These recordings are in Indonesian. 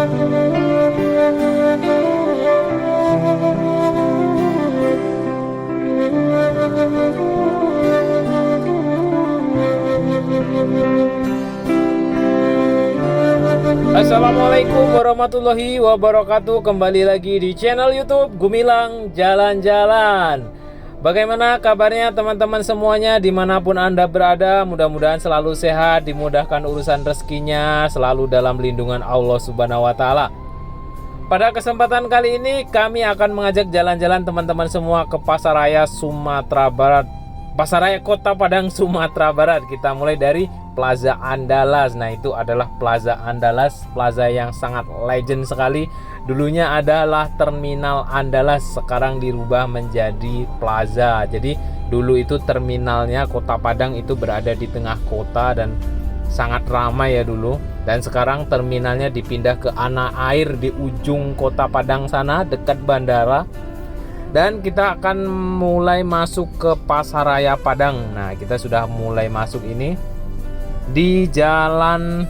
Assalamualaikum warahmatullahi wabarakatuh. Kembali lagi di channel YouTube Gumilang Jalan-Jalan. Bagaimana kabarnya teman-teman semuanya dimanapun Anda berada? Mudah-mudahan selalu sehat, dimudahkan urusan rezekinya, selalu dalam lindungan Allah Subhanahu wa Ta'ala. Pada kesempatan kali ini kami akan mengajak jalan-jalan teman-teman semua ke Pasaraya Sumatera Barat, Pasaraya Kota Padang Sumatera Barat. Kita mulai dari Plaza Andalas. Nah, itu adalah Plaza Andalas, plaza yang sangat legend sekali. Dulunya adalah Terminal Andalas, sekarang dirubah menjadi plaza. Jadi dulu itu terminalnya Kota Padang itu berada di tengah kota dan sangat ramai ya dulu. Dan sekarang terminalnya dipindah ke Ana Air di ujung Kota Padang sana, dekat bandara. Dan kita akan mulai masuk ke Pasaraya Padang. Nah, kita sudah mulai masuk ini di Jalan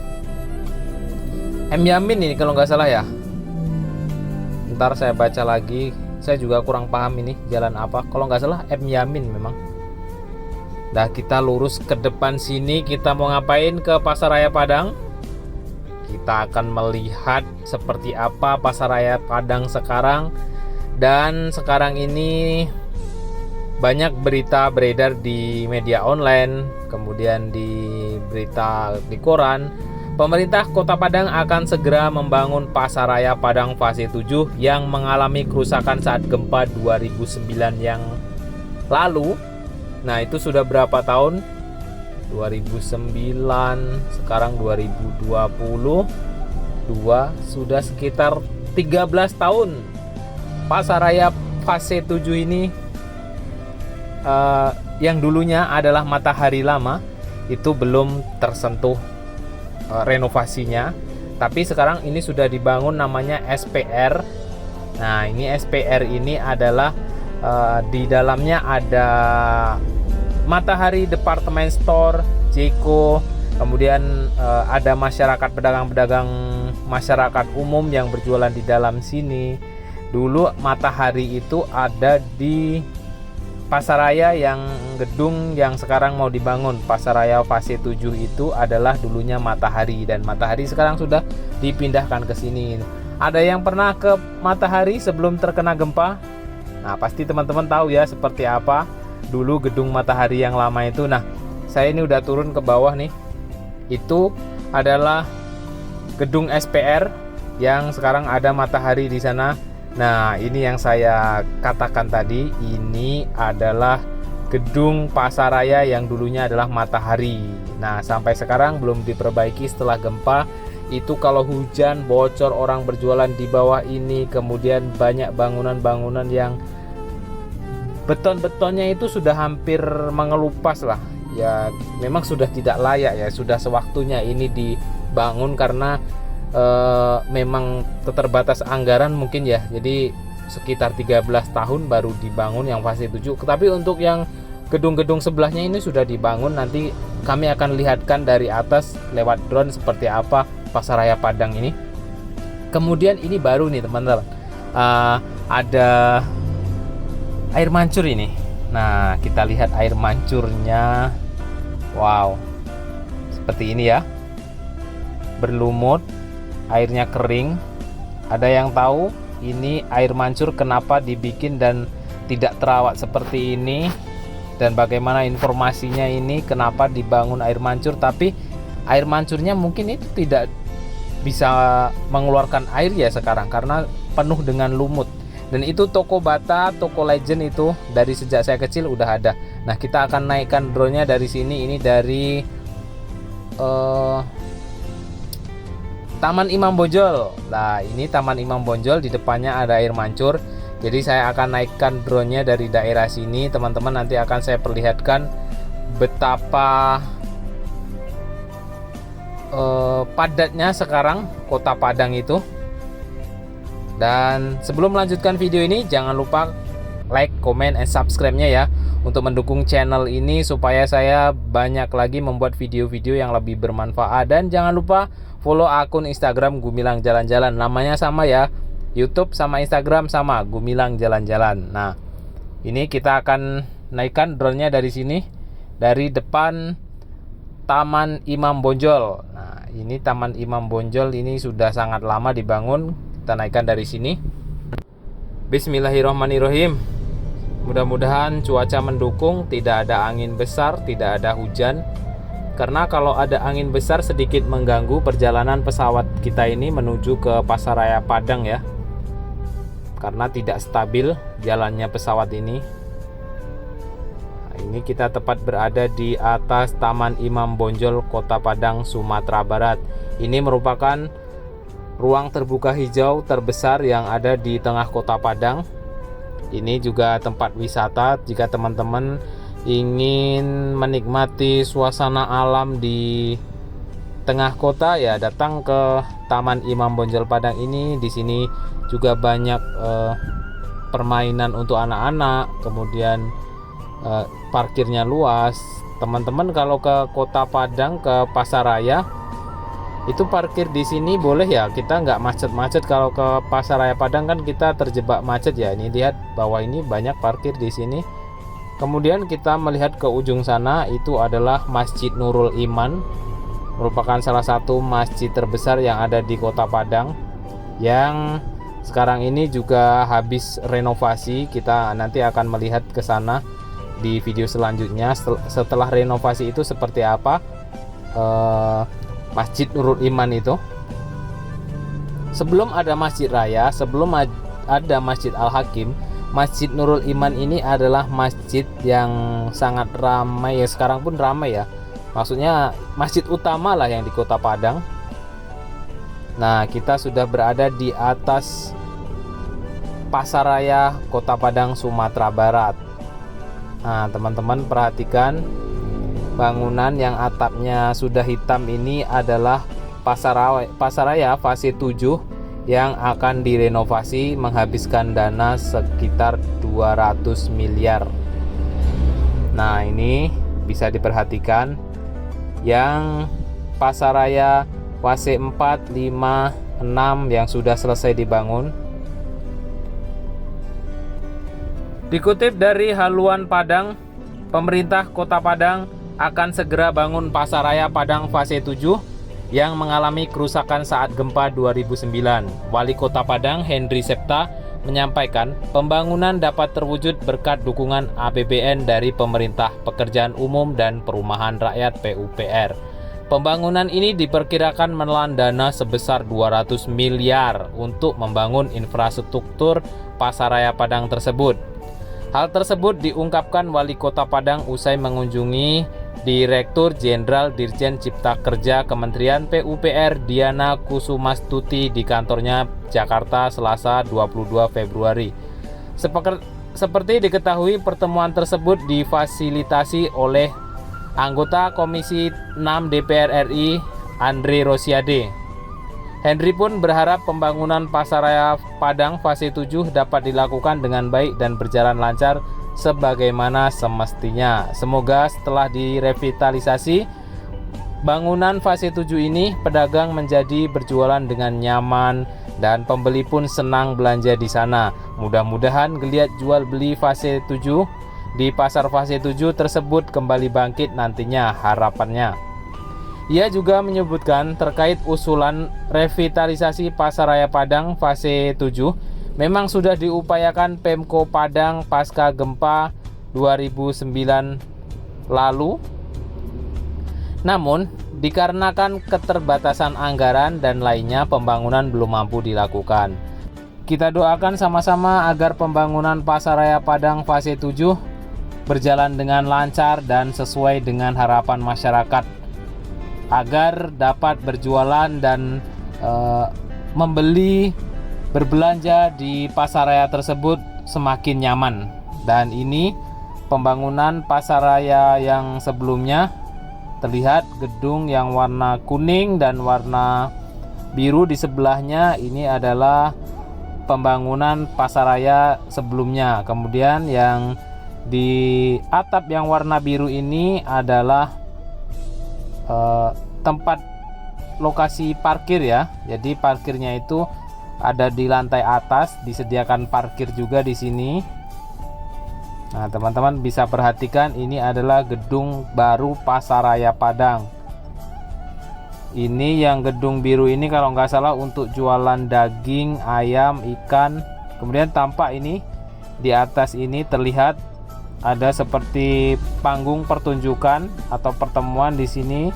M Yamin ini kalau nggak salah ya. Ntar saya baca lagi, saya juga kurang paham ini jalan apa. Kalau nggak salah M Yamin memang. Nah, kita lurus ke depan sini. Kita mau ngapain ke Pasaraya Padang? Kita akan melihat seperti apa Pasaraya Padang sekarang. Dan sekarang ini banyak berita beredar di media online, kemudian di berita di koran. Pemerintah Kota Padang akan segera membangun Pasaraya Padang fase 7 yang mengalami kerusakan saat gempa 2009 yang lalu. Nah, itu sudah berapa tahun? 2009, sekarang 2022, sudah sekitar 13 tahun. Pasaraya fase 7 ini yang dulunya adalah Matahari Lama itu belum tersentuh renovasinya, tapi sekarang ini sudah dibangun namanya SPR. Nah, ini SPR ini adalah di dalamnya ada Matahari Department Store, Jeko, kemudian ada masyarakat pedagang-pedagang masyarakat umum yang berjualan di dalam sini. Dulu Matahari itu ada di Pasaraya yang gedung yang sekarang mau dibangun. Pasaraya fase 7 itu adalah dulunya Matahari, dan Matahari sekarang sudah dipindahkan ke sini. Ada yang pernah ke Matahari sebelum terkena gempa? Nah, pasti teman-teman tahu ya seperti apa dulu gedung Matahari yang lama itu. Nah, saya ini udah turun ke bawah nih. Itu adalah gedung SPR yang sekarang ada Matahari di sana. Nah, ini yang saya katakan tadi, ini adalah gedung Pasaraya yang dulunya adalah Matahari. Nah, sampai sekarang belum diperbaiki setelah gempa. Itu kalau hujan bocor, orang berjualan di bawah ini, kemudian banyak bangunan-bangunan yang beton-betonnya itu sudah hampir mengelupas lah. Ya, memang sudah tidak layak ya, sudah sewaktunya ini dibangun karena memang terbatas anggaran mungkin ya. Jadi sekitar 13 tahun baru dibangun yang fase 7. Tapi untuk yang gedung-gedung sebelahnya ini sudah dibangun. Nanti kami akan lihatkan dari atas lewat drone seperti apa Pasaraya Padang ini. Kemudian ini baru nih teman-teman, ada air mancur ini. Nah, kita lihat air mancurnya. Wow, seperti ini ya, berlumut, airnya kering. Ada yang tahu ini air mancur kenapa dibikin dan tidak terawat seperti ini, dan bagaimana informasinya ini kenapa dibangun air mancur, tapi air mancurnya mungkin itu tidak bisa mengeluarkan air ya sekarang karena penuh dengan lumut. Dan itu toko bata, toko legend itu dari sejak saya kecil udah ada. Nah, kita akan naikkan drone-nya dari sini. Ini dari Taman Imam Bonjol. Nah, ini Taman Imam Bonjol, di depannya ada air mancur. Jadi saya akan naikkan drone-nya dari daerah sini. Teman-teman, nanti akan saya perlihatkan betapa padatnya sekarang Kota Padang itu. Dan sebelum melanjutkan video ini, jangan lupa like, comment, and subscribe-nya ya, untuk mendukung channel ini supaya saya banyak lagi membuat video-video yang lebih bermanfaat. Dan jangan lupa follow akun Instagram Gumilang Jalan-Jalan. Namanya sama ya, YouTube sama Instagram sama, Gumilang Jalan-Jalan. Nah, ini kita akan naikkan drone-nya dari sini, dari depan Taman Imam Bonjol. Nah, ini Taman Imam Bonjol ini sudah sangat lama dibangun. Kita naikkan dari sini. Bismillahirrahmanirrahim. Mudah-mudahan cuaca mendukung, tidak ada angin besar, tidak ada hujan. Karena kalau ada angin besar sedikit mengganggu perjalanan pesawat kita ini menuju ke Pasaraya Padang ya. Karena tidak stabil jalannya pesawat ini. Nah, ini kita tepat berada di atas Taman Imam Bonjol, Kota Padang, Sumatera Barat. Ini merupakan ruang terbuka hijau terbesar yang ada di tengah Kota Padang. Ini juga tempat wisata jika teman-teman ingin menikmati suasana alam di tengah kota ya, datang ke Taman Imam Bonjol Padang ini. Di sini juga banyak permainan untuk anak-anak, kemudian parkirnya luas. Teman-teman kalau ke Kota Padang, ke Pasaraya, itu parkir di sini boleh ya, kita nggak macet-macet. Kalau ke Pasaraya Padang kan kita terjebak macet ya. Ini lihat bawah ini banyak parkir di sini. Kemudian kita melihat ke ujung sana, itu adalah Masjid Nurul Iman, merupakan salah satu masjid terbesar yang ada di Kota Padang, yang sekarang ini juga habis renovasi. Kita nanti akan melihat ke sana di video selanjutnya setelah renovasi itu seperti apa Masjid Nurul Iman itu. Sebelum ada Masjid Raya, sebelum ada Masjid Al-Hakim, Masjid Nurul Iman ini adalah masjid yang sangat ramai ya, sekarang pun ramai ya. Maksudnya masjid utama lah yang di Kota Padang. Nah, kita sudah berada di atas Pasaraya, Kota Padang, Sumatera Barat. Nah, teman-teman perhatikan bangunan yang atapnya sudah hitam ini adalah Pasaraya fase 7 yang akan direnovasi menghabiskan dana sekitar 200 miliar. Nah, ini bisa diperhatikan yang Pasaraya fase 4, 5, 6 yang sudah selesai dibangun. Dikutip dari Haluan Padang, pemerintah Kota Padang akan segera bangun Pasaraya Padang fase 7 yang mengalami kerusakan saat gempa 2009. Wali Kota Padang Henry Septa menyampaikan pembangunan dapat terwujud berkat dukungan APBN dari Pemerintah Pekerjaan Umum dan Perumahan Rakyat PUPR. Pembangunan ini diperkirakan menelan dana sebesar 200 miliar untuk membangun infrastruktur Pasaraya Padang tersebut. Hal tersebut diungkapkan Wali Kota Padang usai mengunjungi Direktur Jenderal Dirjen Cipta Kerja Kementerian PUPR Diana Kusumastuti di kantornya Jakarta Selasa 22 Februari. Seperti diketahui, pertemuan tersebut difasilitasi oleh anggota Komisi 6 DPR RI Andre Rosiade. Henry pun berharap pembangunan Pasaraya Padang fase 7 dapat dilakukan dengan baik dan berjalan lancar sebagaimana semestinya. Semoga setelah direvitalisasi bangunan fase 7 ini, pedagang menjadi berjualan dengan nyaman dan pembeli pun senang belanja di sana. Mudah-mudahan geliat jual beli fase 7 di pasar fase 7 tersebut kembali bangkit nantinya, harapannya. Ia juga menyebutkan terkait usulan revitalisasi Pasaraya Padang fase 7 memang sudah diupayakan Pemko Padang pasca gempa 2009 lalu. Namun, dikarenakan keterbatasan anggaran dan lainnya, pembangunan belum mampu dilakukan. Kita doakan sama-sama agar pembangunan Pasaraya Padang fase 7 berjalan dengan lancar dan sesuai dengan harapan masyarakat, agar dapat berjualan dan berbelanja di Pasaraya tersebut semakin nyaman. Dan ini pembangunan Pasaraya yang sebelumnya, terlihat gedung yang warna kuning dan warna biru di sebelahnya, ini adalah pembangunan Pasaraya sebelumnya. Kemudian yang di atap yang warna biru ini adalah tempat lokasi parkir ya. Jadi parkirnya itu ada di lantai atas, disediakan parkir juga di sini. Nah, teman-teman bisa perhatikan ini adalah gedung baru Pasaraya Padang. Ini yang gedung biru ini kalau nggak salah untuk jualan daging, ayam, ikan. Kemudian tampak ini di atas ini terlihat ada seperti panggung pertunjukan atau pertemuan di sini.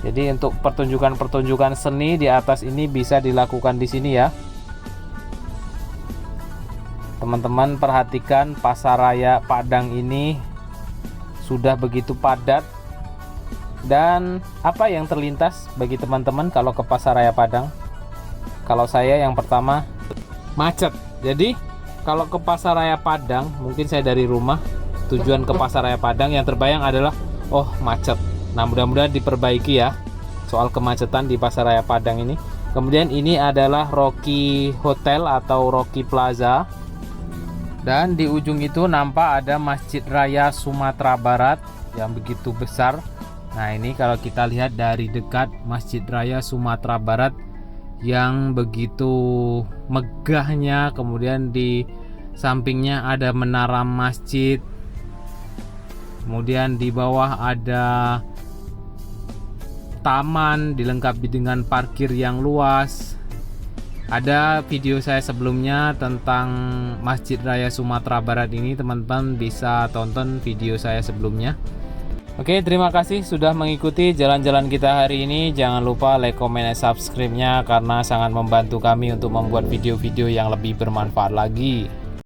Jadi untuk pertunjukan seni di atas ini bisa dilakukan di sini ya. Teman-teman perhatikan Pasaraya Padang ini sudah begitu padat. Dan apa yang terlintas bagi teman-teman kalau ke Pasaraya Padang? Kalau saya yang pertama macet. Jadi kalau ke Pasaraya Padang, mungkin saya dari rumah tujuan ke Pasaraya Padang yang terbayang adalah oh macet. Nah, mudah-mudahan diperbaiki ya soal kemacetan di Pasaraya Padang ini. Kemudian ini adalah Rocky Hotel atau Rocky Plaza. Dan di ujung itu nampak ada Masjid Raya Sumatera Barat yang begitu besar. Nah, ini kalau kita lihat dari dekat Masjid Raya Sumatera Barat yang begitu megahnya. Kemudian di sampingnya ada menara masjid. Kemudian di bawah ada taman dilengkapi dengan parkir yang luas. Ada video saya sebelumnya tentang Masjid Raya Sumatera Barat ini, teman-teman bisa tonton video saya sebelumnya. Oke, terima kasih sudah mengikuti jalan-jalan kita hari ini. Jangan lupa like, comment, dan subscribe-nya karena sangat membantu kami untuk membuat video-video yang lebih bermanfaat lagi.